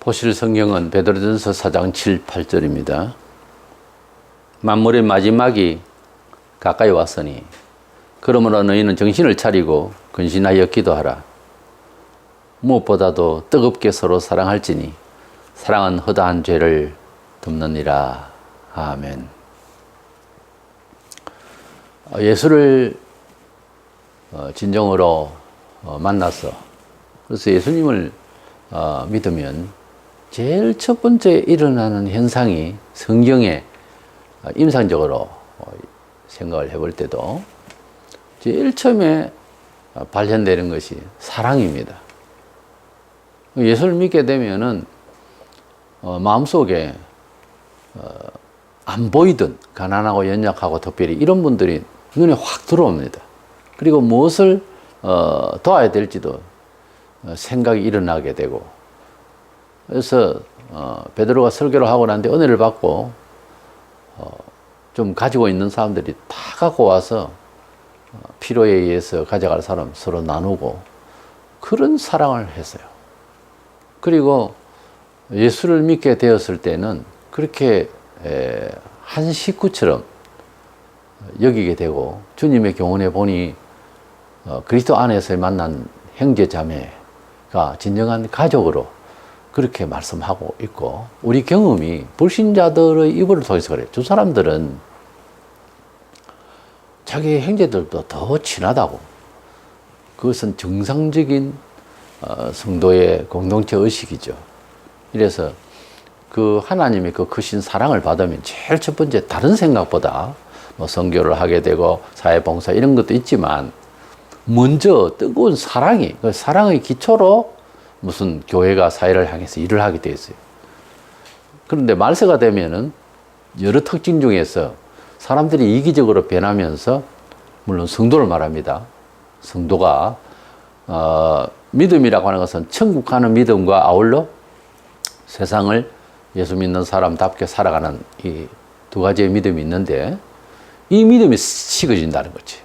보실 성경은 베드로전서 4장 7, 8절입니다. 만물의 마지막이 가까이 왔으니 그러므로 너희는 정신을 차리고 근신하여 기도하라. 무엇보다도 뜨겁게 서로 사랑할지니 사랑은 허다한 죄를 덮느니라. 아멘. 예수를 진정으로 만나서 그래서 예수님을 믿으면 제일 첫 번째 일어나는 현상이 성경에 임상적으로 생각을 해볼 때도 제일 처음에 발현되는 것이 사랑입니다. 예수를 믿게 되면은 마음속에 안 보이던 가난하고 연약하고 특별히 이런 분들이 눈에 확 들어옵니다. 그리고 무엇을 도와야 될지도 생각이 일어나게 되고, 그래서 베드로가 설교를 하고 난 뒤에 은혜를 받고 좀 가지고 있는 사람들이 다 갖고 와서 필요에 의해서 가져갈 사람 서로 나누고 그런 사랑을 했어요. 그리고 예수를 믿게 되었을 때는 그렇게 한 식구처럼 여기게 되고, 주님의 교훈에 보니 그리스도 안에서 만난 형제 자매가 진정한 가족으로 그렇게 말씀하고 있고, 우리 경험이 불신자들의 입을 통해서 그래요. 저 사람들은 자기 형제들보다 더 친하다고. 그것은 정상적인 성도의 공동체 의식이죠. 이래서 그 하나님의 그 크신 사랑을 받으면 제일 첫 번째 다른 생각보다 뭐 선교를 하게 되고 사회봉사 이런 것도 있지만 먼저 뜨거운 사랑이, 그 사랑의 기초로 무슨 교회가 사회를 향해서 일을 하게 되어 있어요. 그런데 말세가 되면은 여러 특징 중에서 사람들이 이기적으로 변하면서, 물론 성도를 말합니다. 성도가 믿음이라고 하는 것은 천국 가는 믿음과 아울러 세상을 예수 믿는 사람답게 살아가는 이 두 가지의 믿음이 있는데, 이 믿음이 식어진다는 거지.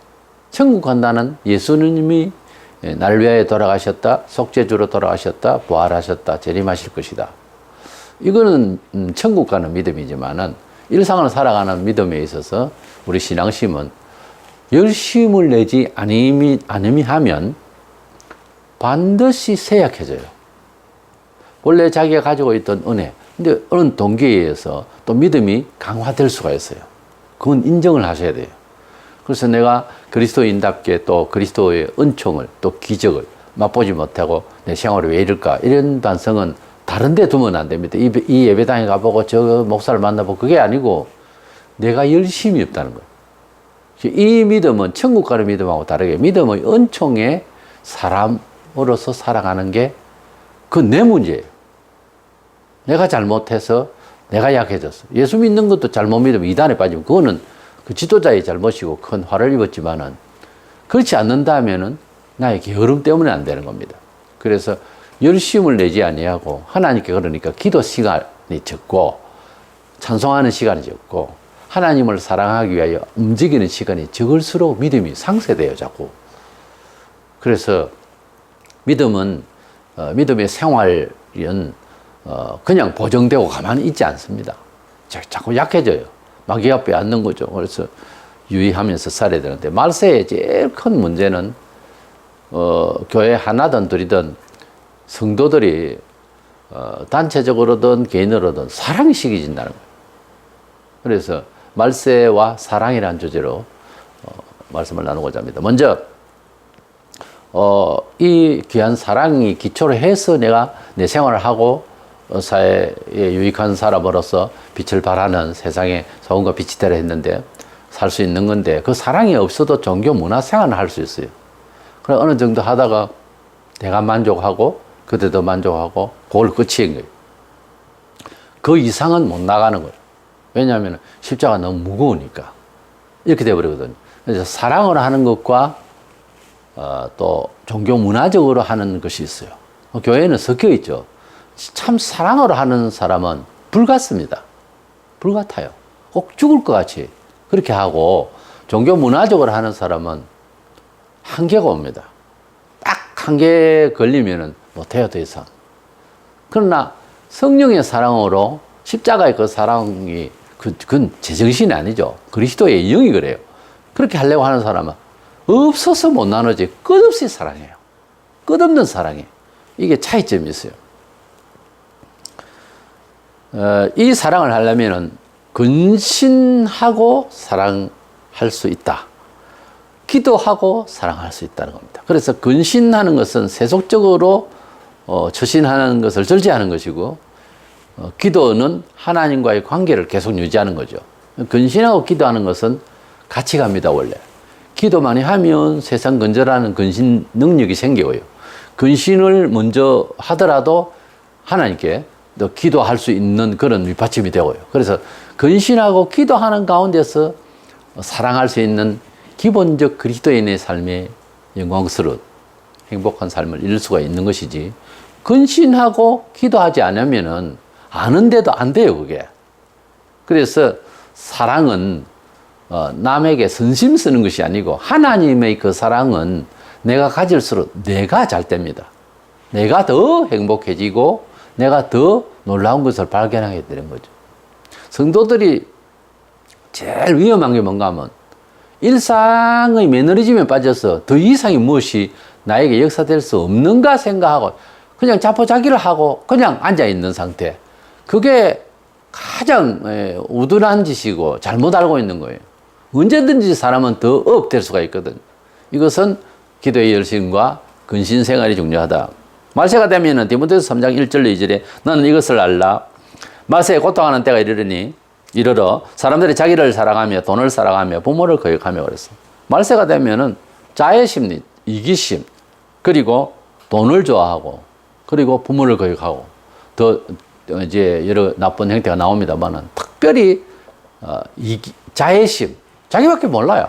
천국 간다는 예수님이 날 위하여 돌아가셨다, 속죄주로 돌아가셨다, 부활하셨다, 재림하실 것이다. 이거는 천국 가는 믿음이지만은 일상을 살아가는 믿음에 있어서 우리 신앙심은 열심을 내지 않음이 하면 반드시 쇠약해져요. 원래 자기가 가지고 있던 은혜, 근데 어느 동기에 의해서 또 믿음이 강화될 수가 있어요. 그건 인정을 하셔야 돼요. 그래서 내가 그리스도인답게 또 그리스도의 은총을 또 기적을 맛보지 못하고 내 생활이 왜 이럴까, 이런 반성은 다른 데 두면 안 됩니다. 이 예배당에 가보고 저 목사를 만나보고 그게 아니고 내가 열심이 없다는 거예요. 이 믿음은 천국 가는 믿음하고 다르게 믿음의 은총에 사람으로서 살아가는 게 그건 내 문제예요. 내가 잘못해서 내가 약해졌어. 예수 믿는 것도 잘못 믿으면 이단에 빠지면 그거는 그 지도자의 잘못이고 큰 화를 입었지만은, 그렇지 않는다면은 나의 게으름 때문에 안 되는 겁니다. 그래서 열심을 내지 아니하고 하나님께, 그러니까 기도 시간이 적고 찬송하는 시간이 적고 하나님을 사랑하기 위하여 움직이는 시간이 적을수록 믿음이 상쇄돼요, 자꾸. 그래서 믿음은 믿음의 생활은 그냥 보정되고 가만히 있지 않습니다. 자꾸 약해져요. 마귀가 빼앗는 거죠. 그래서 유의하면서 살아야 되는데, 말세의 제일 큰 문제는 교회 하나든 둘이든 성도들이 단체적으로든 개인으로든 사랑이 식어진다는 거예요. 그래서 말세와 사랑이라는 주제로 말씀을 나누고자 합니다. 먼저 이 귀한 사랑이 기초로 해서 내가 내 생활을 하고 사회에 유익한 사람으로서 빛을 발하는 세상에 소금과 빛이 되라 했는데 살 수 있는 건데, 그 사랑이 없어도 종교 문화 생활을 할 수 있어요. 그래 어느 정도 하다가 내가 만족하고 그때도 만족하고 그걸 끝인 거예요. 그 이상은 못 나가는 거예요. 왜냐하면 십자가 너무 무거우니까 이렇게 돼버리거든요. 그래서 사랑으로 하는 것과 또 종교 문화적으로 하는 것이 있어요. 교회는 섞여 있죠. 참 사랑으로 하는 사람은 불같습니다. 불같아요. 꼭 죽을 것 같이 그렇게 하고, 종교 문화적으로 하는 사람은 한계가 옵니다. 딱 한계 걸리면은 못해요, 더 이상. 그러나 성령의 사랑으로 십자가의 그 사랑이 그건 제정신이 아니죠. 그리스도의 영이 그래요. 그렇게 하려고 하는 사람은 없어서 못 나누지 끝없이 사랑해요. 끝없는 사랑이에요. 이게 차이점이 있어요. 이 사랑을 하려면은 근신하고 사랑할 수 있다. 기도하고 사랑할 수 있다는 겁니다. 그래서 근신하는 것은 세속적으로 처신하는 것을 절제하는 것이고, 기도는 하나님과의 관계를 계속 유지하는 거죠. 근신하고 기도하는 것은 같이 갑니다, 원래. 기도 많이 하면 세상 건져라는 근신 능력이 생겨요. 근신을 먼저 하더라도 하나님께 또 기도할 수 있는 그런 밑받침이 되고요. 그래서 근신하고 기도하는 가운데서 사랑할 수 있는 기본적 그리스도인의 삶의 영광스러운 행복한 삶을 이룰 수가 있는 것이지, 근신하고 기도하지 않으면은 아는데도 안 돼요, 그게. 그래서 사랑은 남에게 선심 쓰는 것이 아니고, 하나님의 그 사랑은 내가 가질수록 내가 잘 됩니다. 내가 더 행복해지고 내가 더 놀라운 것을 발견하게 되는 거죠. 성도들이 제일 위험한 게 뭔가 하면 일상의 매너리즘에 빠져서 더 이상이 무엇이 나에게 역사될 수 없는가 생각하고 그냥 자포자기를 하고 그냥 앉아있는 상태. 그게 가장 우둔한 짓이고 잘못 알고 있는 거예요. 언제든지 사람은 더 업될 수가 있거든. 이것은 기도의 열심과 근신 생활이 중요하다. 말세가 되면은 디모데후서 3장 1절로 2절에 너는 이것을 알라. 말세에 고통하는 때가 이르러 사람들이 자기를 사랑하며 돈을 사랑하며 부모를 거역하며 그랬어. 말세가 되면은 자의 심리, 이기심, 그리고 돈을 좋아하고, 그리고 부모를 거역하고, 더 이제 여러 나쁜 행태가 나옵니다만은 특별히 자의심, 자기밖에 몰라요.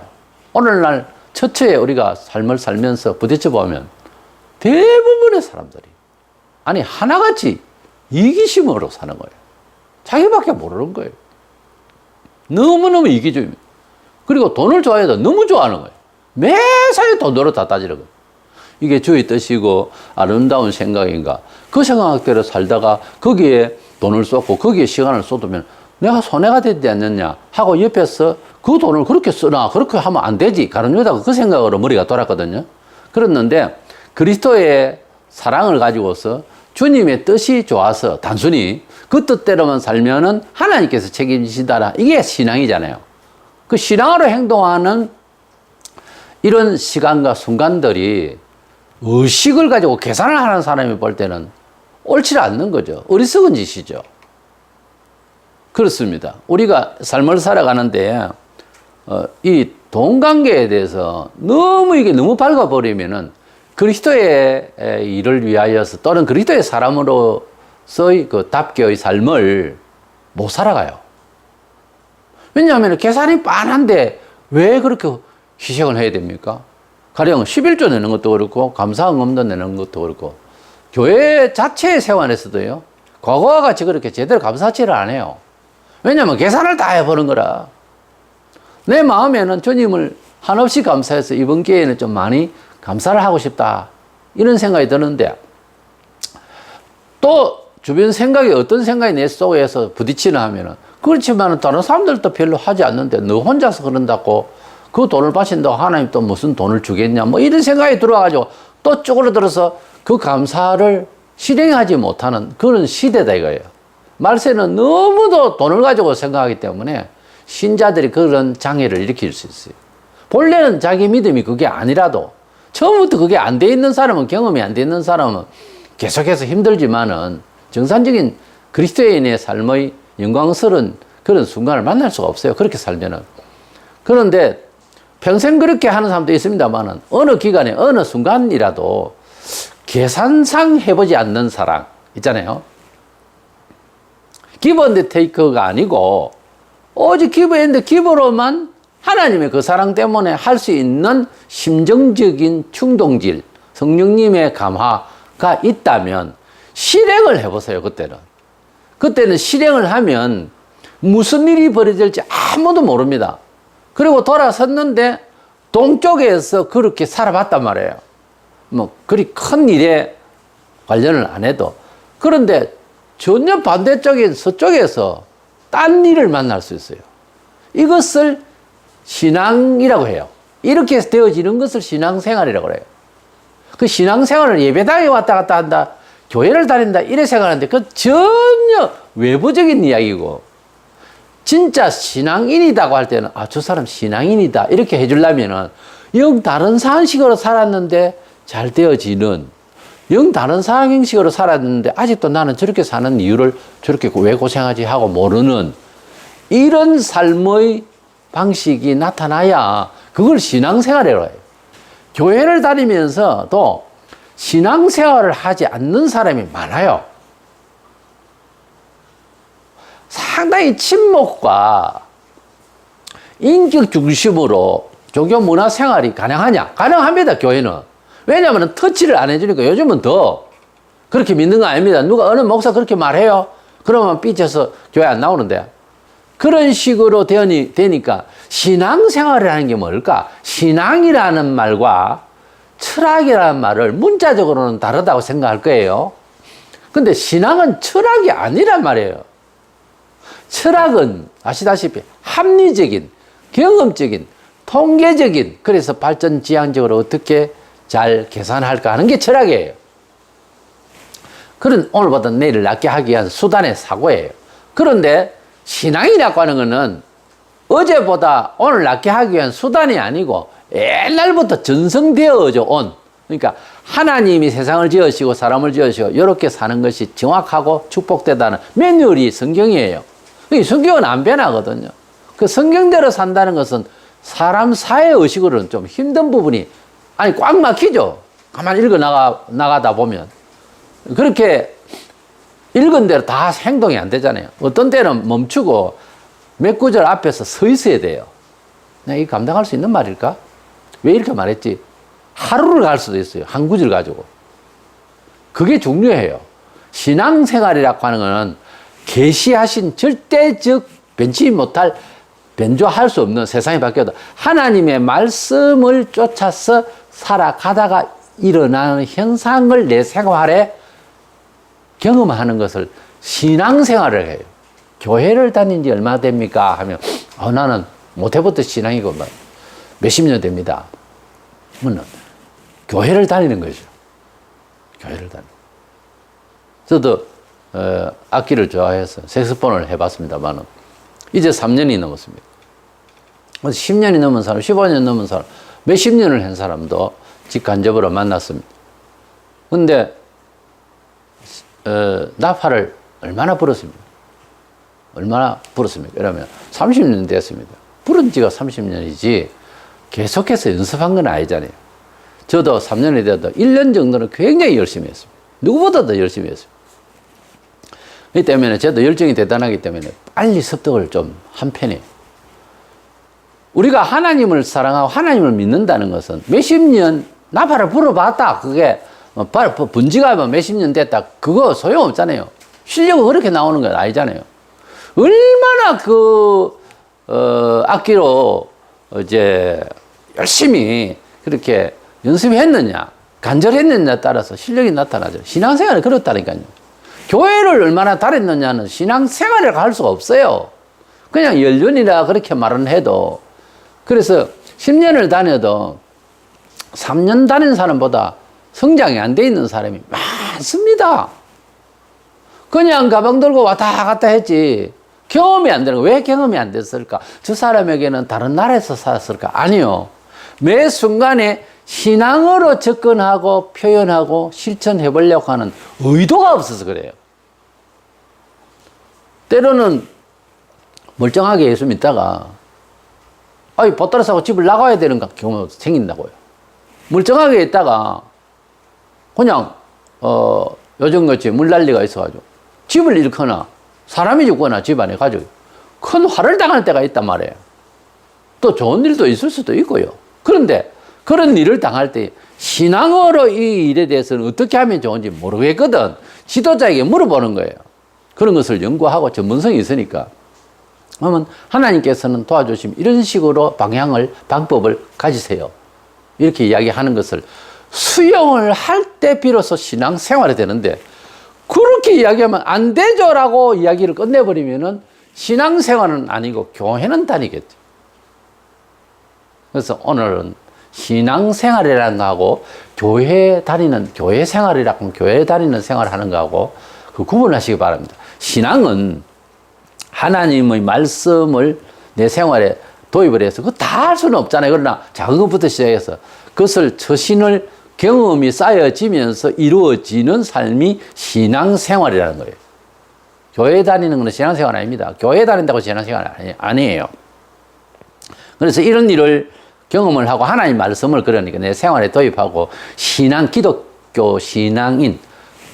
오늘날 처처에 우리가 삶을 살면서 부딪혀 보면 대부분의 사람들이 아니 하나같이 이기심으로 사는 거예요. 자기밖에 모르는 거예요. 너무너무 이기적입니다. 그리고 돈을 좋아해도 너무 좋아하는 거예요. 매사에 돈으로 다 따지는 거예요. 이게 주의 뜻이고 아름다운 생각인가? 그 생각대로 살다가 거기에 돈을 쏟고 거기에 시간을 쏟으면 내가 손해가 되지 않느냐 하고 옆에서 그 돈을 그렇게 쓰나 그렇게 하면 안 되지. 가룟유다가 그 생각으로 머리가 돌았거든요. 그랬는데 그리스도의 사랑을 가지고서 주님의 뜻이 좋아서 단순히 그 뜻대로만 살면은 하나님께서 책임지시다라. 이게 신앙이잖아요. 그 신앙으로 행동하는 이런 시간과 순간들이 의식을 가지고 계산을 하는 사람이 볼 때는 옳지 않는 거죠. 어리석은 짓이죠. 그렇습니다. 우리가 삶을 살아가는데 이 돈 관계에 대해서 이게 너무 밝아버리면은 그리스도의 일을 위하여서 또는 그리스도의 사람으로서의 그 답게의 삶을 못 살아가요. 왜냐하면 계산이 빤한데 왜 그렇게 희생을 해야 됩니까? 가령 11조 내는 것도 그렇고 감사헌금도 내는 것도 그렇고 교회 자체의 생활에서도요. 과거와 같이 그렇게 제대로 감사치를 안 해요. 왜냐하면 계산을 다 해보는 거라. 내 마음에는 주님을 한없이 감사해서 이번 기회에는 좀 많이 감사를 하고 싶다. 이런 생각이 드는데 또 주변 생각이 어떤 생각이 내 속에서 부딪히나 하면은 그렇지만 다른 사람들도 별로 하지 않는데 너 혼자서 그런다고 그 돈을 바친다고 하나님 또 무슨 돈을 주겠냐 뭐 이런 생각이 들어와가지고 또 쪼그러들어서 그 감사를 실행하지 못하는 그런 시대다 이거예요. 말세는 너무도 돈을 가지고 생각하기 때문에 신자들이 그런 장애를 일으킬 수 있어요. 본래는 자기 믿음이 그게 아니라도 처음부터 그게 안 돼 있는 사람은 경험이 안 돼 있는 사람은 계속해서 힘들지만은 정상적인 그리스도인의 삶의 영광스러운 그런 순간을 만날 수가 없어요. 그렇게 살면은. 그런데 평생 그렇게 하는 사람도 있습니다만은 어느 기간에 어느 순간이라도 계산상 해보지 않는 사랑 있잖아요. give and take가 아니고 오직 give and give로만 하나님의 그 사랑 때문에 할 수 있는 심정적인 충동질, 성령님의 감화가 있다면 실행을 해보세요. 그때는 실행을 하면 무슨 일이 벌어질지 아무도 모릅니다. 그리고 돌아섰는데 동쪽에서 그렇게 살아봤단 말이에요. 뭐 그리 큰 일에 관련을 안 해도. 그런데 전혀 반대쪽인 서쪽에서 딴 일을 만날 수 있어요. 이것을 신앙이라고 해요. 이렇게 되어지는 것을 신앙생활이라고 해요. 그 신앙생활을 예배당에 왔다 갔다 한다, 교회를 다닌다, 이래 생각하는데 그 전혀 외부적인 이야기고, 진짜 신앙인이라고 할 때는 저 사람 신앙인이다 이렇게 해주려면은 영 다른 상식으로 살았는데 잘 되어지는, 영 다른 상식으로 살았는데 아직도 나는 저렇게 사는 이유를 저렇게 왜 고생하지 하고 모르는 이런 삶의 방식이 나타나야 그걸 신앙생활이라고 해요. 교회를 다니면서도 신앙생활을 하지 않는 사람이 많아요. 상당히 침묵과 인격 중심으로 종교 문화 생활이 가능하냐? 가능합니다, 교회는. 왜냐하면 터치를 안 해주니까. 요즘은 더 그렇게 믿는 거 아닙니다. 누가 어느 목사 그렇게 말해요? 그러면 삐쳐서 교회 안 나오는데. 그런 식으로 되니까 신앙생활이라는 게 뭘까? 신앙이라는 말과 철학이라는 말을 문자적으로는 다르다고 생각할 거예요. 근데 신앙은 철학이 아니란 말이에요. 철학은 아시다시피 합리적인, 경험적인, 통계적인, 그래서 발전 지향적으로 어떻게 잘 계산할까 하는 게 철학이에요. 그런 오늘보다 내일을 낫게 하기 위한 수단의 사고예요. 그런데 신앙이라고 하는 것은 어제보다 오늘 낫게 하기 위한 수단이 아니고 옛날부터 전성되어져 온, 그러니까 하나님이 세상을 지으시고 사람을 지으시고 이렇게 사는 것이 정확하고 축복되다는 매뉴얼이 성경이에요. 성경은 안 변하거든요. 그 성경대로 산다는 것은 사람 사회 의식으로는 좀 힘든 부분이, 아니 꽉 막히죠. 가만히 읽어 나가다 보면 그렇게 읽은 대로 다 행동이 안 되잖아요. 어떤 때는 멈추고 몇 구절 앞에서 서 있어야 돼요. 내가 이거 감당할 수 있는 말일까? 왜 이렇게 말했지? 하루를 갈 수도 있어요. 한 구절 가지고. 그게 중요해요. 신앙생활이라고 하는 것은 계시하신 절대적 변조할 수 없는, 세상이 바뀌어도 하나님의 말씀을 쫓아서 살아가다가 일어나는 현상을 내 생활에 경험하는 것을 신앙생활을 해요. 교회를 다닌 지 얼마나 됩니까? 하면 나는 모태부터 신앙이고 몇십 년 됩니다. 그러면 교회를 다니는 거죠. 교회를 다니는. 저도 악기를 좋아해서 색소폰을 해봤습니다만 이제 3년이 넘었습니다. 10년이 넘은 사람, 15년 넘은 사람, 몇십 년을 한 사람도 직간접으로 만났습니다. 근데 나팔을 얼마나 불었습니까? 얼마나 불었습니까? 그러면 30년 됐습니다. 부른 지가 30년이지 계속해서 연습한 건 아니잖아요. 저도 3년이 돼도 1년 정도는 굉장히 열심히 했습니다. 누구보다도 열심히 했습니다. 그렇기 때문에 저도 열정이 대단하기 때문에 빨리 습득을 좀 한 편이에요. 우리가 하나님을 사랑하고 하나님을 믿는다는 것은 몇십 년 나팔을 불어봤다, 그게 분지가 몇십 년 됐다, 그거 소용없잖아요. 실력은 그렇게 나오는 건 아니잖아요. 얼마나 악기로 이제 열심히 그렇게 연습했느냐, 간절했느냐에 따라서 실력이 나타나죠. 신앙생활은 그렇다니까요. 교회를 얼마나 다녔느냐는 신앙생활이라고 할 수가 없어요. 그냥 연륜이라 그렇게 말은 해도. 그래서 10년을 다녀도 3년 다닌 사람보다 성장이 안 돼 있는 사람이 많습니다. 그냥 가방 들고 왔다 갔다 했지 경험이 안 되는 거. 왜 경험이 안 됐을까? 저 사람에게는 다른 나라에서 살았을까? 아니요. 매 순간에 신앙으로 접근하고 표현하고 실천해 보려고 하는 의도가 없어서 그래요. 때로는 멀쩡하게 예수 믿다가 보따리 싸고 집을 나가야 되는 경우가 생긴다고요. 멀쩡하게 있다가 그냥 요즘같이 물난리가 있어가지고 집을 잃거나 사람이 죽거나 집안에 가지고 큰 화를 당할 때가 있단 말이에요. 또 좋은 일도 있을 수도 있고요. 그런데 그런 일을 당할 때 신앙으로 이 일에 대해서는 어떻게 하면 좋은지 모르겠거든. 지도자에게 물어보는 거예요. 그런 것을 연구하고 전문성이 있으니까. 그러면 하나님께서는 도와주시면 이런 식으로 방법을 가지세요. 이렇게 이야기하는 것을 수용을 할 때 비로소 신앙생활이 되는데, 그렇게 이야기하면 안 되죠라고 이야기를 끝내버리면은 신앙생활은 아니고 교회는 다니겠죠. 그래서 오늘은 신앙생활이라는 거하고 교회 생활이라고 하면 교회 다니는 생활을 하는 거하고 그 구분하시기 바랍니다. 신앙은 하나님의 말씀을 내 생활에 도입을 해서 그거 다 할 수는 없잖아요. 그러나 작은 것부터 시작해서 그것을 처신을 경험이 쌓여지면서 이루어지는 삶이 신앙생활이라는 거예요. 교회 다니는 것은 신앙생활 아닙니다. 교회 다닌다고 신앙생활 아니에요. 그래서 이런 일을 경험을 하고 하나님 말씀을 그러니까 내 생활에 도입하고 기독교 신앙인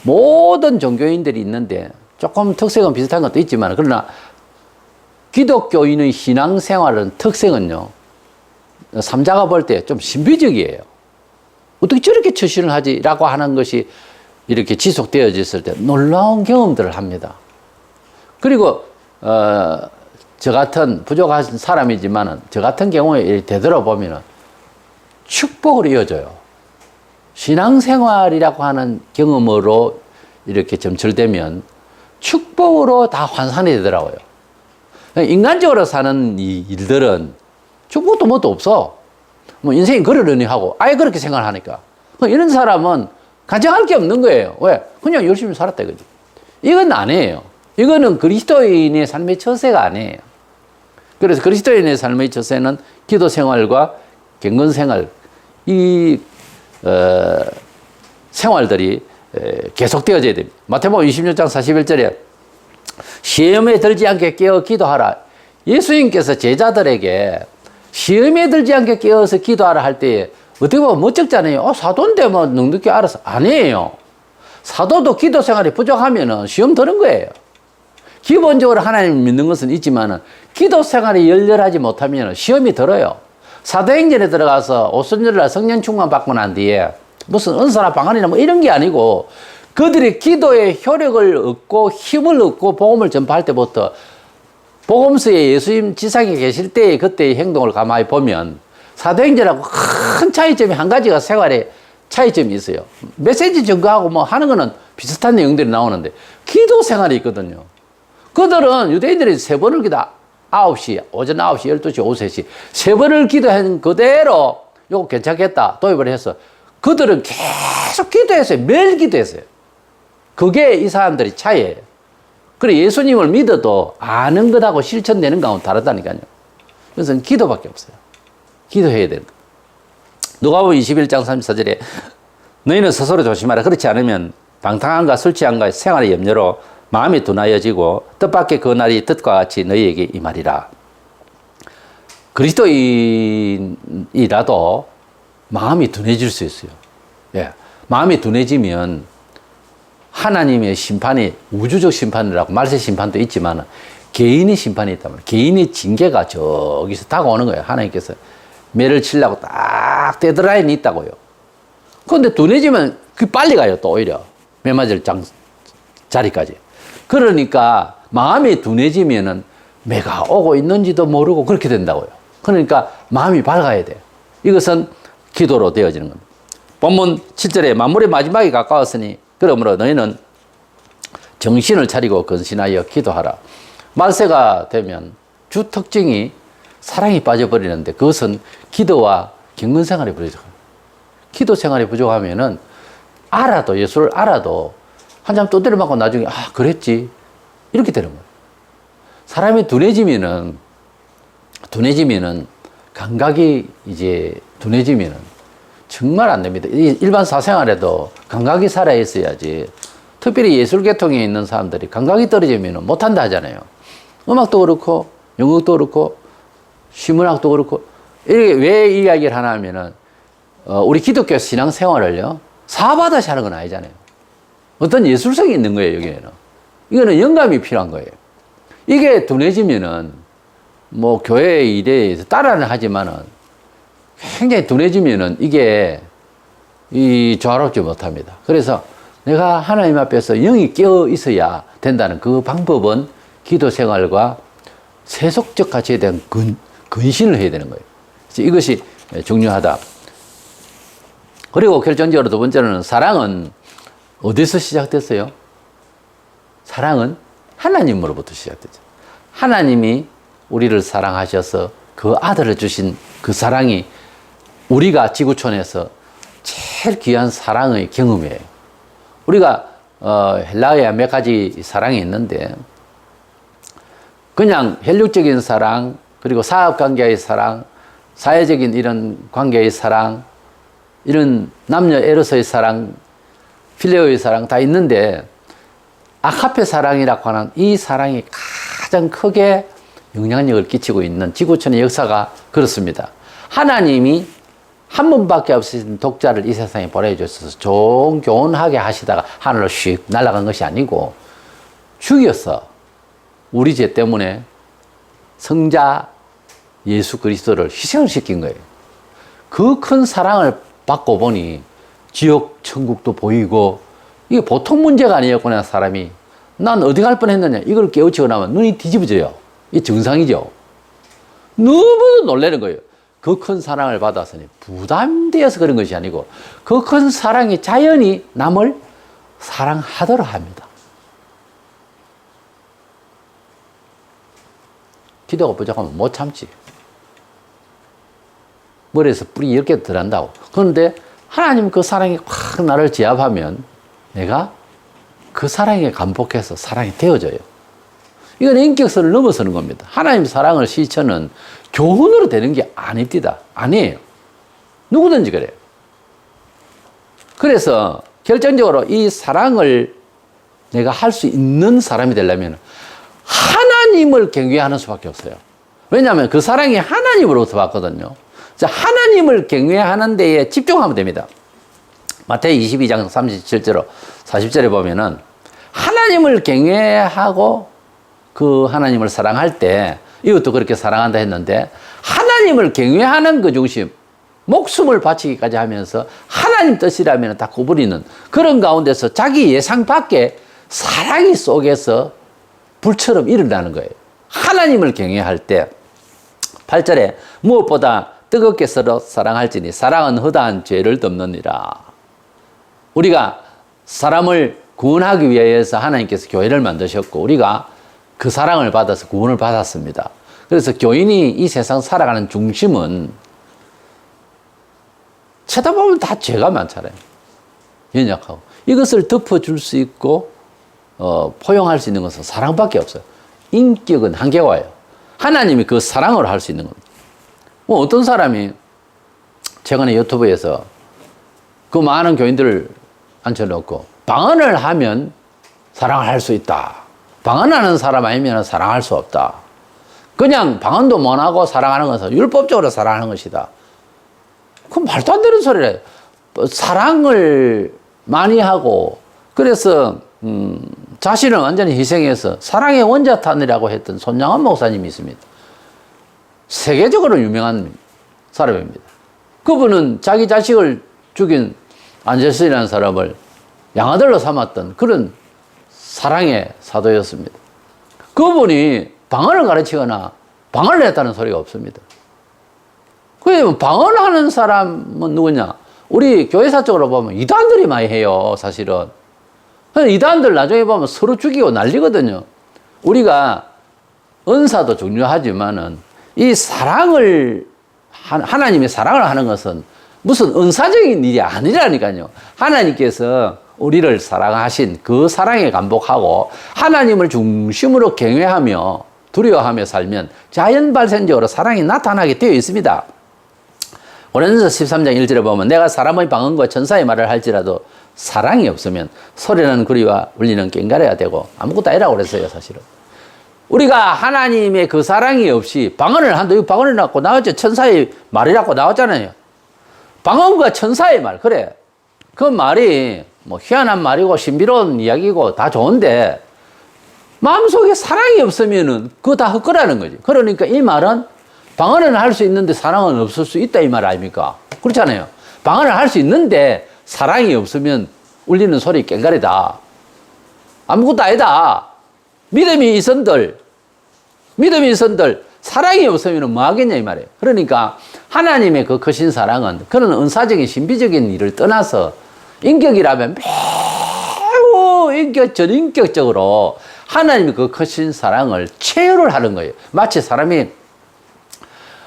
모든 종교인들이 있는데 조금 특색은 비슷한 것도 있지만 그러나 기독교인의 신앙생활은 특색은요. 삼자가 볼 때 좀 신비적이에요. 어떻게 저렇게 처신을 하지라고 하는 것이 이렇게 지속되어졌을 때 놀라운 경험들을 합니다. 그리고 저 같은 부족한 사람이지만은 저 같은 경우에 되돌아보면은 축복으로 이어져요. 신앙생활이라고 하는 경험으로 이렇게 점철되면 축복으로 다 환산이 되더라고요. 인간적으로 사는 이 일들은 축복도 뭣도 없어. 뭐 인생이 그러려니 하고 아예 그렇게 생각을 하니까 이런 사람은 간증할 게 없는 거예요. 왜? 그냥 열심히 살았다 이거지. 이건 아니에요. 이거는 그리스도인의 삶의 처세가 아니에요. 그래서 그리스도인의 삶의 처세는 기도 생활과 경건 생활 이 생활들이 계속되어져야 됩니다. 마태복음 26장 41절에 시험에 들지 않게 깨어 기도하라. 예수님께서 제자들에게 시험에 들지 않게 깨어서 기도하라 할 때 어떻게 보면 멋쩍잖아요. 사도인데 뭐 넉넉히 알아서. 아니에요. 사도도 기도 생활이 부족하면은 시험 드는 거예요. 기본적으로 하나님 믿는 것은 있지만은 기도 생활이 열렬하지 못하면 시험이 들어요. 사도행전에 들어가서 오순절날 성령 충만 받고 난 뒤에 무슨 은사나 방언이나 뭐 이런 게 아니고 그들이 기도의 효력을 얻고 힘을 얻고 복음을 전파할 때부터 복음서에 예수님 지상에 계실 때의 그때의 행동을 가만히 보면 사도행전하고 큰 차이점이 한 가지가 생활에 차이점이 있어요. 메시지 전가하고 뭐 하는 거는 비슷한 내용들이 나오는데 기도 생활이 있거든요. 그들은 유대인들이 3번을 기도 9시, 오전 9시, 12시, 오후 3시 3번을 기도한 그대로 이거 괜찮겠다 도입을 해서 그들은 계속 기도했어요. 매일 기도했어요. 그게 이 사람들의 차이예요. 그래 예수님을 믿어도 아는 것하고 실천되는 것하고 다르다니까요. 그래서 기도밖에 없어요. 기도해야 되는 거. 누가복음 21장 34절에 너희는 스스로 조심하라. 그렇지 않으면 방탕함과 술 취함과 생활의 염려로 마음이 둔하여지고 뜻밖의 그 날이 뜻과 같이 너희에게 임하리라. 그리스도인이라도 마음이 둔해질 수 있어요. 예. 마음이 둔해지면 하나님의 심판이 우주적 심판이라고 말세 심판도 있지만 개인의 심판이 있단 말이에요. 개인의 징계가 저기서 다가오는 거예요. 하나님께서 매를 치려고 딱 데드라인이 있다고요. 그런데 둔해지면 그 빨리 가요. 또 오히려 매 맞을 자리까지. 그러니까 마음이 둔해지면은 매가 오고 있는지도 모르고 그렇게 된다고요. 그러니까 마음이 밝아야 돼요. 이것은 기도로 되어지는 겁니다. 본문 7절에 만물의 마지막이 가까웠으니 그러므로 너희는 정신을 차리고 근신하여 기도하라. 말세가 되면 주 특징이 사랑이 빠져버리는데 그것은 기도와 경건 생활이 부족해요. 기도 생활이 부족하면은 알아도 예수를 알아도 한참 두드려 맞고 나중에 그랬지 이렇게 되는 거예요. 사람이 둔해지면은 감각이 이제 둔해지면은 정말 안 됩니다. 일반 사생활에도 감각이 살아 있어야지. 특별히 예술계통에 있는 사람들이 감각이 떨어지면 못한다 하잖아요. 음악도 그렇고 연극도 그렇고 시문학도 그렇고 이렇게 왜 이야기를 하나 하면은 우리 기독교 신앙생활을요 사받아서 하는 건 아니잖아요. 어떤 예술성이 있는 거예요. 여기에는 이거는 영감이 필요한 거예요. 이게 둔해지면은 뭐 교회 일에 따라는 하지만은 굉장히 둔해지면은 이게 조화롭지 못합니다. 그래서 내가 하나님 앞에서 영이 깨어 있어야 된다는 그 방법은 기도 생활과 세속적 가치에 대한 근신을 해야 되는 거예요. 이것이 중요하다. 그리고 결정적으로 두 번째로는 사랑은 어디서 시작됐어요? 사랑은 하나님으로부터 시작되죠. 하나님이 우리를 사랑하셔서 그 아들을 주신 그 사랑이 우리가 지구촌에서 제일 귀한 사랑의 경험이에요. 우리가 헬라어에 몇 가지 사랑이 있는데 그냥 혈육적인 사랑, 그리고 사업관계의 사랑, 사회적인 이런 관계의 사랑, 이런 남녀 에로서의 사랑, 필레오의 사랑 다 있는데 아가페 사랑이라고 하는 이 사랑이 가장 크게 영향력을 끼치고 있는 지구촌의 역사가 그렇습니다. 하나님이 한 분밖에 없으신 독자를 이 세상에 보내주셔서 종교훈하게 하시다가 하늘로 슉 날아간 것이 아니고 죽여서 우리 죄 때문에 성자 예수 그리스도를 희생을 시킨 거예요. 그 큰 사랑을 받고 보니 지옥 천국도 보이고 이게 보통 문제가 아니었구나. 사람이 난 어디 갈 뻔했느냐 이걸 깨우치고 나면 눈이 뒤집어져요. 이게 정상이죠. 너무 놀라는 거예요. 그 큰 사랑을 받았으니 부담되어서 그런 것이 아니고 그 큰 사랑이 자연히 남을 사랑하도록 합니다. 기도가 부족하면 못 참지. 머리에서 뿌리 10개 들어간다고. 그런데 하나님 그 사랑이 확 나를 제압하면 내가 그 사랑에 감복해서 사랑이 되어져요. 이건 인격선을 넘어서는 겁니다. 하나님 사랑을 실천은 교훈으로 되는 게 아닙니다. 아니에요. 누구든지 그래요. 그래서 결정적으로 이 사랑을 내가 할 수 있는 사람이 되려면 하나님을 경외하는 수밖에 없어요. 왜냐하면 그 사랑이 하나님으로부터 왔거든요. 자, 하나님을 경외하는 데에 집중하면 됩니다. 마태이 22장 37절 40절에 보면은 하나님을 경외하고 그 하나님을 사랑할 때 이것도 그렇게 사랑한다 했는데 하나님을 경외하는 그 중심, 목숨을 바치기까지 하면서 하나님 뜻이라면 다 구부리는 그런 가운데서 자기 예상 밖에 사랑이 속에서 불처럼 일어나는 거예요. 하나님을 경외할 때 8절에 무엇보다 뜨겁게 서로 사랑할지니 사랑은 허다한 죄를 덮느니라. 우리가 사람을 구원하기 위해서 하나님께서 교회를 만드셨고 우리가 그 사랑을 받아서 구원을 받았습니다. 그래서 교인이 이 세상 살아가는 중심은 쳐다보면 다 죄가 많잖아요. 연약하고. 이것을 덮어줄 수 있고 포용할 수 있는 것은 사랑밖에 없어요. 인격은 한계가 와요. 하나님이 그 사랑으로 할 수 있는 겁니다. 뭐 어떤 사람이 최근에 유튜브에서 그 많은 교인들을 앉혀놓고 방언을 하면 사랑을 할 수 있다. 방언하는 사람 아니면 사랑할 수 없다. 그냥 방언도 못하고 사랑하는 것은 율법적으로 사랑하는 것이다. 그건 말도 안 되는 소리래. 사랑을 많이 하고 그래서 자신을 완전히 희생해서 사랑의 원자탄이라고 했던 손양원 목사님이 있습니다. 세계적으로 유명한 사람입니다. 그분은 자기 자식을 죽인 안젤스라는 사람을 양아들로 삼았던 그런 사랑의 사도였습니다. 그분이 방언을 가르치거나 방언을 했다는 소리가 없습니다. 그러면 방언하는 사람은 누구냐? 우리 교회사 쪽으로 보면 이단들이 많이 해요, 사실은. 이단들 나중에 보면 서로 죽이고 난리거든요. 우리가 은사도 중요하지만은 이 사랑을, 하나님의 사랑을 하는 것은 무슨 은사적인 일이 아니라니까요. 하나님께서 우리를 사랑하신 그 사랑에 감복하고 하나님을 중심으로 경외하며 두려워하며 살면 자연 발생적으로 사랑이 나타나게 되어 있습니다. 고린도서 13장 1절에 보면 내가 사람의 방언과 천사의 말을 할지라도 사랑이 없으면 소리나는 구리와 울리는 꽹과리가 되고 아무것도 아니라고 그랬어요, 사실은. 우리가 하나님의 그 사랑이 없이 방언을 한다. 이거 방언을 낳고 나왔죠. 천사의 말이라고 나왔잖아요. 방언과 천사의 말, 그래. 그 말이 뭐 희한한 말이고 신비로운 이야기고 다 좋은데 마음속에 사랑이 없으면은 그거 다 헛거라는 거지. 그러니까 이 말은 방언은 할 수 있는데 사랑은 없을 수 있다 이 말 아닙니까? 그렇잖아요. 방언을 할 수 있는데 사랑이 없으면 울리는 소리 꽹과리다. 아무것도 아니다. 믿음이 있은들 사랑이 없으면 뭐 하겠냐 이 말이에요. 그러니까 하나님의 그 크신 사랑은 그런 은사적인 신비적인 일을 떠나서 인격이라면 매우 전인격적으로 하나님의 그 크신 사랑을 체유를 하는 거예요. 마치 사람이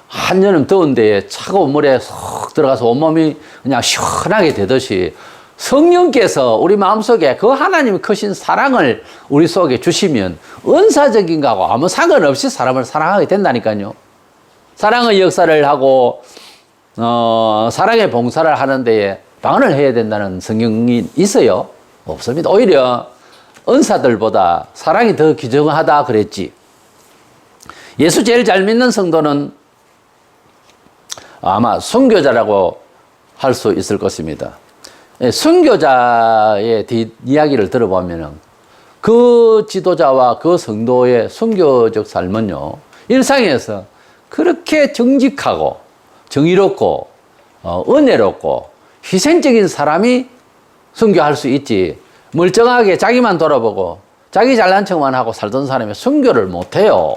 한여름 더운 데에 차가운 물에 쏙 들어가서 온몸이 그냥 시원하게 되듯이 성령께서 우리 마음속에 그 하나님의 크신 사랑을 우리 속에 주시면 은사적인 거하고 아무 상관없이 사람을 사랑하게 된다니까요. 사랑의 역사를 하고 사랑의 봉사를 하는 데에 방언을 해야 된다는 성경이 있어요? 없습니다. 오히려 은사들보다 사랑이 더 귀중하다 그랬지. 예수 제일 잘 믿는 성도는 아마 순교자라고 할 수 있을 것입니다. 순교자의 이야기를 들어보면 그 지도자와 그 성도의 순교적 삶은요, 일상에서 그렇게 정직하고 정의롭고 은혜롭고 희생적인 사람이 순교할 수 있지, 멀쩡하게 자기만 돌아보고 자기 잘난 척만 하고 살던 사람이 순교를 못해요.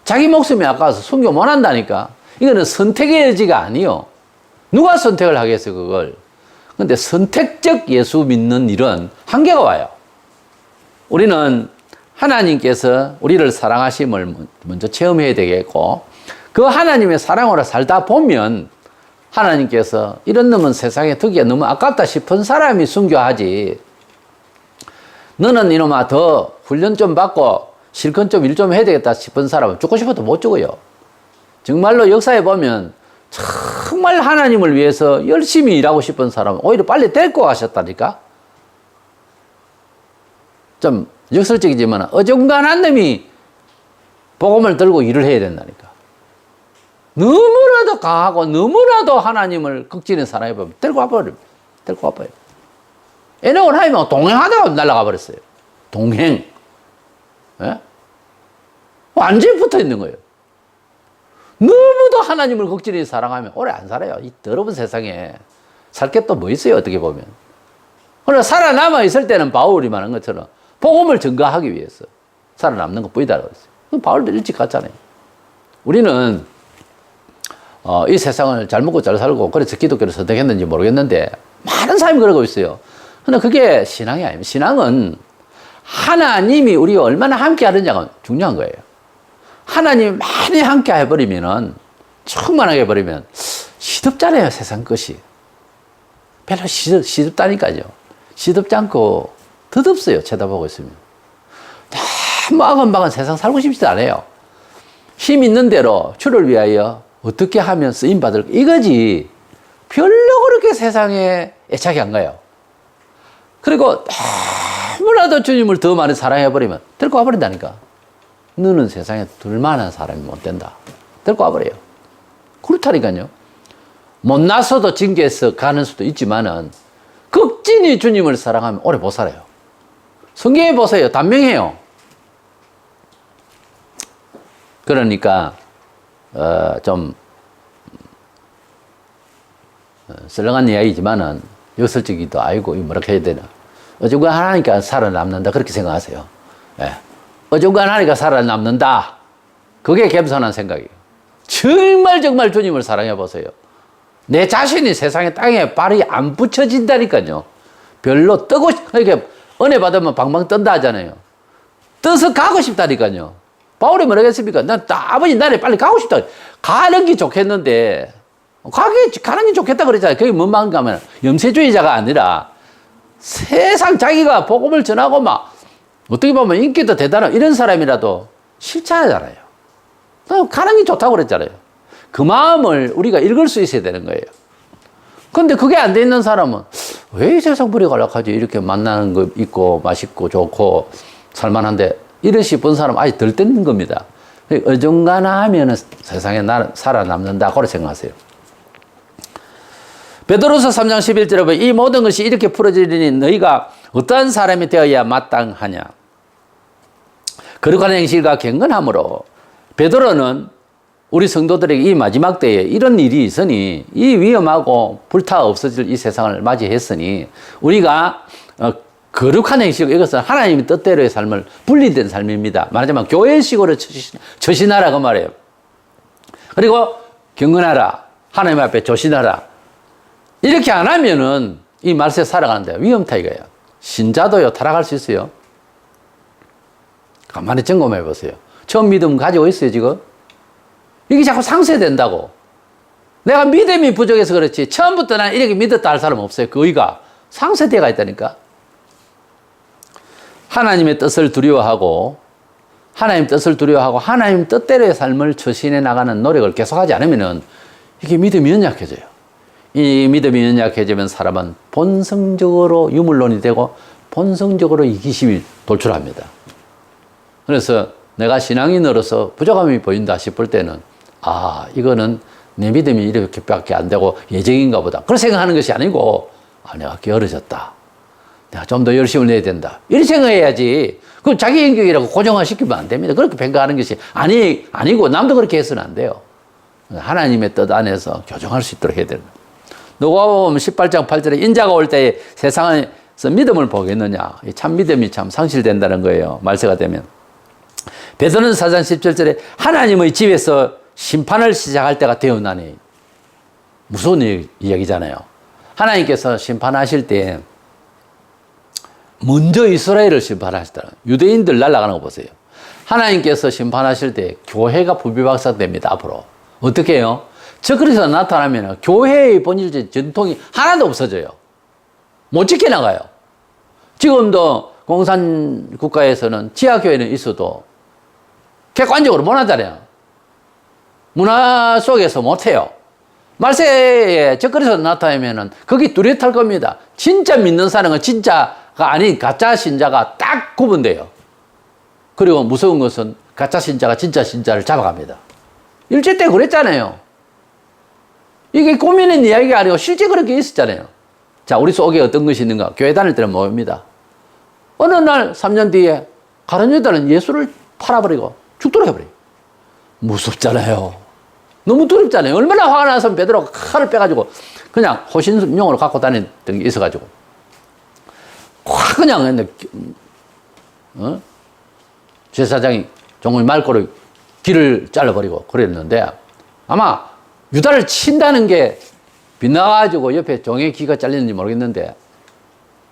자기 목숨이 아까워서 순교 못한다니까. 이거는 선택의 여지가 아니요. 누가 선택을 하겠어요, 그걸. 근데 선택적 예수 믿는 일은 한계가 와요. 우리는 하나님께서 우리를 사랑하심을 먼저 체험해야 되겠고, 그 하나님의 사랑으로 살다 보면 하나님께서 이런 놈은 세상에 두기가 너무 아깝다 싶은 사람이 순교하지, 너는 이놈아 더 훈련 좀 받고 실컷 좀 일 좀 해야 되겠다 싶은 사람은 죽고 싶어도 못 죽어요. 정말로 역사에 보면 정말 하나님을 위해서 열심히 일하고 싶은 사람은 오히려 빨리 데리고 가셨다니까. 좀 역설적이지만 어중간한 놈이 복음을 들고 일을 해야 된다니까. 너무나도 강하고 너무나도 하나님을 극진히 사랑해 보면 데리고 와버려요. 데리고 와버려요. 에녹은 하나님하고 동행하다가 날아가 버렸어요. 동행. 예? 완전히 붙어 있는 거예요. 너무도 하나님을 극진히 사랑하면 오래 안 살아요. 이 더러운 세상에 살 게 또 뭐 있어요, 어떻게 보면. 그러나 살아남아 있을 때는 바울이 말한 것처럼 복음을 증거하기 위해서 살아남는 것 뿐이다라고 했어요. 바울도 일찍 갔잖아요. 우리는 이 세상을 잘 먹고 잘 살고 그래서 기독교를 선택했는지 모르겠는데 많은 사람이 그러고 있어요. 그러나 그게 신앙이 아닙니다. 신앙은 하나님이 우리와 얼마나 함께 하느냐가 중요한 거예요. 하나님이 많이 함께 해버리면은, 충만하게 해버리면 시덥잖아요, 세상 것이. 별로 시덥다니까요. 시덥지 않고 덧없어요, 쳐다보고 있으면. 너무 아건방은 세상 살고 싶지도 않아요. 힘 있는 대로 주를 위하여 어떻게 하면 쓰임받을, 이거지. 별로 그렇게 세상에 애착이 안 가요. 그리고 너무나도 주님을 더 많이 사랑해버리면 데리고 와버린다니까. 너는 세상에 둘만한 사람이 못 된다. 데리고 와버려요. 그렇다니까요. 못나서도 징계해서 가는 수도 있지만은 극진히 주님을 사랑하면 오래 못 살아요. 성경에 보세요. 단명해요. 그러니까 좀 썰렁한 이야기지만은 역설적이기도 아니고 뭐라 해야 되나. 어중간 하나니까 살아남는다 그렇게 생각하세요. 예. 어중간 하니까 살아남는다. 그게 겸손한 생각이에요. 정말 주님을 사랑해 보세요. 내 자신이 세상에 땅에 발이 안 붙여진다니까요. 별로 뜨고 이렇게 은혜 받으면 방방 뜬다 하잖아요. 떠서 가고 싶다니까요. 바울이 뭐라고 했습니까? 아버지 나라에 빨리 가고 싶다. 가는 게 좋겠는데 가는 게 좋겠다 그랬잖아요. 그게 뭔 말인가 하면 염세주의자가 아니라 세상 자기가 복음을 전하고 막 어떻게 보면 인기도 대단한 이런 사람이라도 싫잖아요. 가는 게 좋다고 그랬잖아요. 그 마음을 우리가 읽을 수 있어야 되는 거예요. 그런데 그게 안 돼 있는 사람은 왜 이 세상 버리고 가지? 이렇게 만나는 거 있고 맛있고 좋고 살만한데 이런 싶은 사람 아직 덜 뜯는 겁니다. 어중간하면 세상에 살아남는다 그렇게 생각하세요. 베드로서 3장 11절에 보면 이 모든 것이 이렇게 풀어지리니 너희가 어떠한 사람이 되어야 마땅하냐. 거룩한 행실과 경건함으로. 베드로는 우리 성도들에게 이 마지막 때에 이런 일이 있으니 이 위험하고 불타 없어질 이 세상을 맞이했으니 우리가 거룩한 행실, 이것은 하나님의 뜻대로의 삶을 분리된 삶입니다. 말하자면 교회식으로 처신하라 그 말이에요. 그리고 경건하라. 하나님 앞에 조신하라. 이렇게 안 하면은 이 말세 살아가는데 위험타 이거예요. 신자도요, 타락할 수 있어요. 가만히 점검해 보세요. 처음 믿음 가지고 있어요, 지금? 이게 자꾸 상쇄된다고. 내가 믿음이 부족해서 그렇지, 처음부터 난 이렇게 믿었다 할 사람 없어요. 그 의가 상쇄되어 있다니까. 하나님의 뜻을 두려워하고, 하나님 뜻대로의 삶을 처신해 나가는 노력을 계속하지 않으면은 이게 믿음이 연약해져요. 이 믿음이 연약해지면 사람은 본성적으로 유물론이 되고 본성적으로 이기심이 돌출합니다. 그래서 내가 신앙인으로서 부족함이 보인다 싶을 때는 이거는 내 믿음이 이렇게밖에 안 되고 예정인가 보다. 그렇게 생각하는 것이 아니고 내가 게으르졌다. 내가 좀 더 열심을 내야 된다. 이렇게 생각해야지. 그럼 자기 인격이라고 고정화시키면 안 됩니다. 그렇게 생각하는 것이 아니고 남도 그렇게 해서는 안 돼요. 하나님의 뜻 안에서 교정할 수 있도록 해야 됩니다. 누가복음 18장 8절에 인자가 올 때에 세상에서 믿음을 보겠느냐. 참 믿음이 참 상실된다는 거예요. 말세가 되면. 베드로는 4장 17절에 하나님의 집에서 심판을 시작할 때가 되었나니. 무서운 이야기잖아요. 하나님께서 심판하실 때 먼저 이스라엘을 심판하시더라. 유대인들 날아가는 거 보세요. 하나님께서 심판하실 때 교회가 부비박산됩니다. 앞으로. 어떻게 해요? 적그리스도가 나타나면 교회의 본질적인 전통이 하나도 없어져요. 못 지켜나가요. 지금도 공산국가에서는 지하교회는 있어도 객관적으로 못 하잖아요. 문화 속에서 못해요. 말세에 적그리스도가 나타나면 거기 뚜렷할 겁니다. 진짜 믿는 사람은 진짜가 아닌 가짜 신자가 딱 구분돼요. 그리고 무서운 것은 가짜 신자가 진짜 신자를 잡아갑니다. 일제 때 그랬잖아요. 이게 꾸미는 이야기가 아니고 실제 그렇게 있었잖아요. 자, 우리 속에 어떤 것이 있는가? 교회 다닐 때는 뭡니다. 어느 날 3년 뒤에 가룟 유다는 예수를 팔아버리고 죽도록 해버려요. 무섭잖아요. 너무 두렵잖아요. 얼마나 화가 나서 베드로가 칼을 빼가지고 그냥 호신용으로 갖고 다녔던 게 있어가지고 확 그냥 제사장이 종을 말고로 길을 잘라버리고 그랬는데 아마 유다를 친다는 게 빗나가지고 옆에 종의 귀가 잘리는지 모르겠는데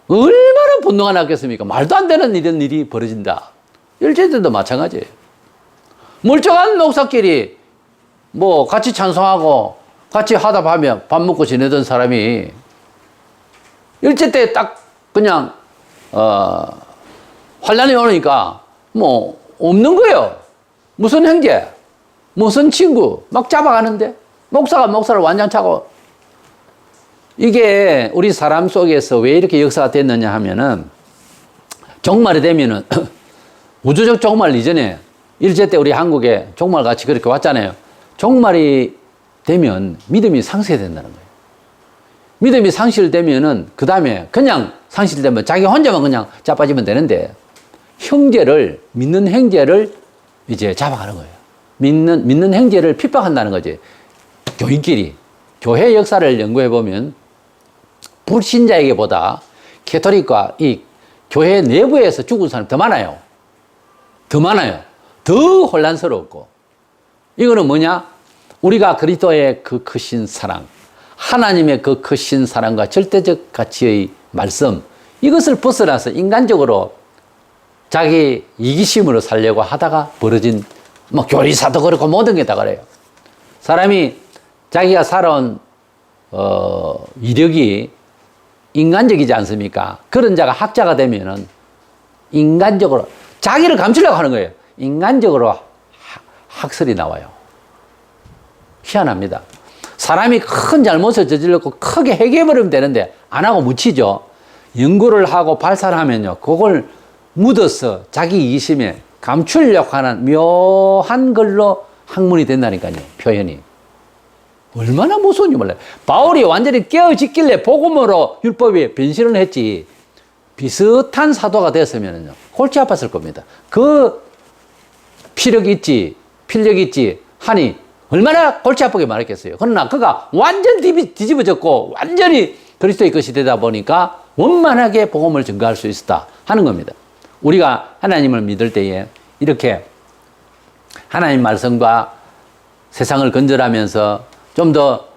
얼마나 분노가 났겠습니까? 말도 안 되는 이런 일이 벌어진다. 일제때도 마찬가지예요. 멀쩡한 목사끼리 뭐 같이 찬송하고 같이 하다 보면 밥 먹고 지내던 사람이 일제 때 딱 그냥 환란이 오니까 뭐 없는 거예요. 무슨 형제, 무슨 친구 막 잡아가는데 목사가 목사를 완전 차고. 이게 우리 사람 속에서 왜 이렇게 역사가 됐느냐 하면은 종말이 되면은 우주적 종말 이전에 일제 때 우리 한국에 종말 같이 그렇게 왔잖아요. 종말이 되면 믿음이 상쇄된다는 거예요. 믿음이 상실되면은 그 다음에 그냥 상실되면 자기 혼자만 그냥 자빠지면 되는데 믿는 형제를 이제 잡아가는 거예요. 믿는 형제를 핍박한다는 거지. 교인끼리. 교회 역사를 연구해 보면 불신자에게보다 캐토릭과 이 교회 내부에서 죽은 사람이 더 많아요. 더 많아요. 더 혼란스럽고. 이거는 뭐냐? 우리가 그리스도의 그 크신 사랑, 하나님의 그 크신 사랑과 절대적 가치의 말씀, 이것을 벗어나서 인간적으로 자기 이기심으로 살려고 하다가 벌어진 뭐 교리사도 그렇고 모든 게 다 그래요. 사람이 자기가 살아온 이력이 인간적이지 않습니까? 그런 자가 학자가 되면은 인간적으로 자기를 감추려고 하는 거예요. 인간적으로 학설이 나와요. 희한합니다. 사람이 큰 잘못을 저질렀고 크게 해결해버리면 되는데 안 하고 묻히죠. 연구를 하고 발산하면요. 그걸 묻어서 자기 이기심에 감추려고 하는 묘한 걸로 학문이 된다니까요. 표현이. 얼마나 무서운지 몰라요. 바울이 완전히 깨어짓길래 복음으로 율법에 변신을 했지 비슷한 사도가 됐으면요. 골치 아팠을 겁니다. 그 필력 있지, 필력 있지 하니 얼마나 골치 아프게 말했겠어요. 그러나 그가 완전 뒤집어졌고 완전히 그리스도의 것이 되다 보니까 원만하게 복음을 증거할 수 있었다 하는 겁니다. 우리가 하나님을 믿을 때에 이렇게 하나님 말씀과 세상을 건절하면서 좀 더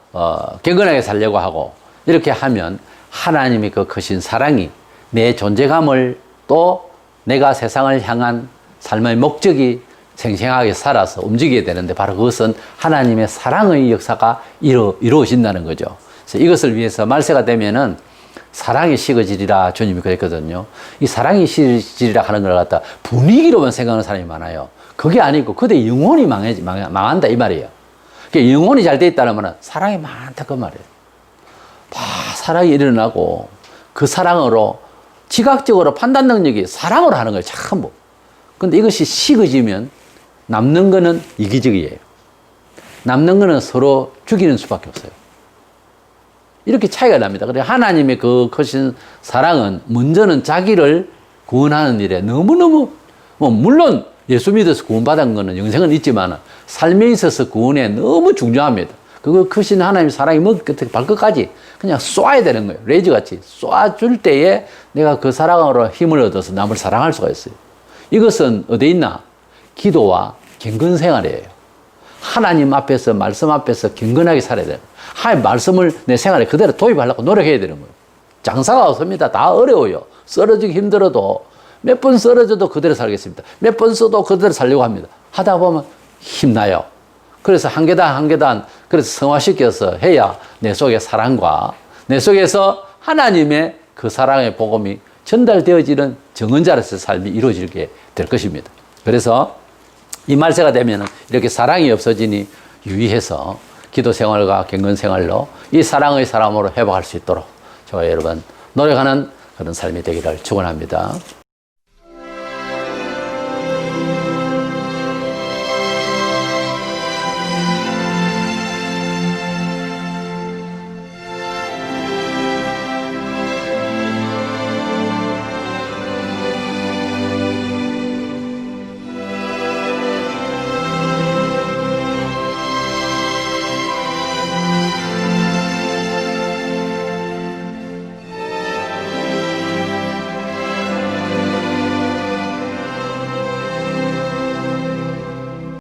경건하게 살려고 하고 이렇게 하면 하나님의 그 크신 사랑이 내 존재감을 또 내가 세상을 향한 삶의 목적이 생생하게 살아서 움직이게 되는데 바로 그것은 하나님의 사랑의 역사가 이루어진다는 거죠. 그래서 이것을 위해서 말세가 되면은 사랑이 식어지리라 주님이 그랬거든요. 이 사랑이 식어지리라 하는 걸 갖다 분위기로만 생각하는 사람이 많아요. 그게 아니고 그대 영혼이 망한다 이 말이에요. 그러니까 영혼이 잘 돼 있다면 사랑이 많다 그 말이에요. 다 사랑이 일어나고 그 사랑으로 지각적으로 판단 능력이 사랑으로 하는 거예요. 전부. 근데 이것이 식어지면 남는 거는 이기적이에요. 남는 거는 서로 죽이는 수밖에 없어요. 이렇게 차이가 납니다. 그래 하나님의 그 크신 사랑은 먼저는 자기를 구원하는 일에 너무너무 물론 예수 믿어서 구원받은 거는 영생은 있지만 삶에 있어서 구원에 너무 중요합니다. 그거 크신 하나님의 사랑이 발끝까지 그냥 쏘아야 되는 거예요. 레이저같이 쏘아줄 때에 내가 그 사랑으로 힘을 얻어서 남을 사랑할 수가 있어요. 이것은 어디에 있나? 기도와 경건 생활이에요. 하나님 앞에서 말씀 앞에서 경건하게 살아야 돼요. 하나님 말씀을 내 생활에 그대로 도입하려고 노력해야 되는 거예요. 장사가 없습니다. 다 어려워요. 쓰러지기 힘들어도 몇 번 쓰러져도 그대로 살겠습니다. 몇 번 써도 그대로 살려고 합니다. 하다 보면 힘나요. 그래서 한 계단 한 계단 그래서 성화시켜서 해야 내 속에 사랑과 내 속에서 하나님의 그 사랑의 복음이 전달되어지는 정언자로서의 삶이 이루어지게 될 것입니다. 그래서 이 말세가 되면 이렇게 사랑이 없어지니 유의해서 기도 생활과 경건 생활로 이 사랑의 사람으로 회복할 수 있도록 저와 여러분 노력하는 그런 삶이 되기를 축원합니다.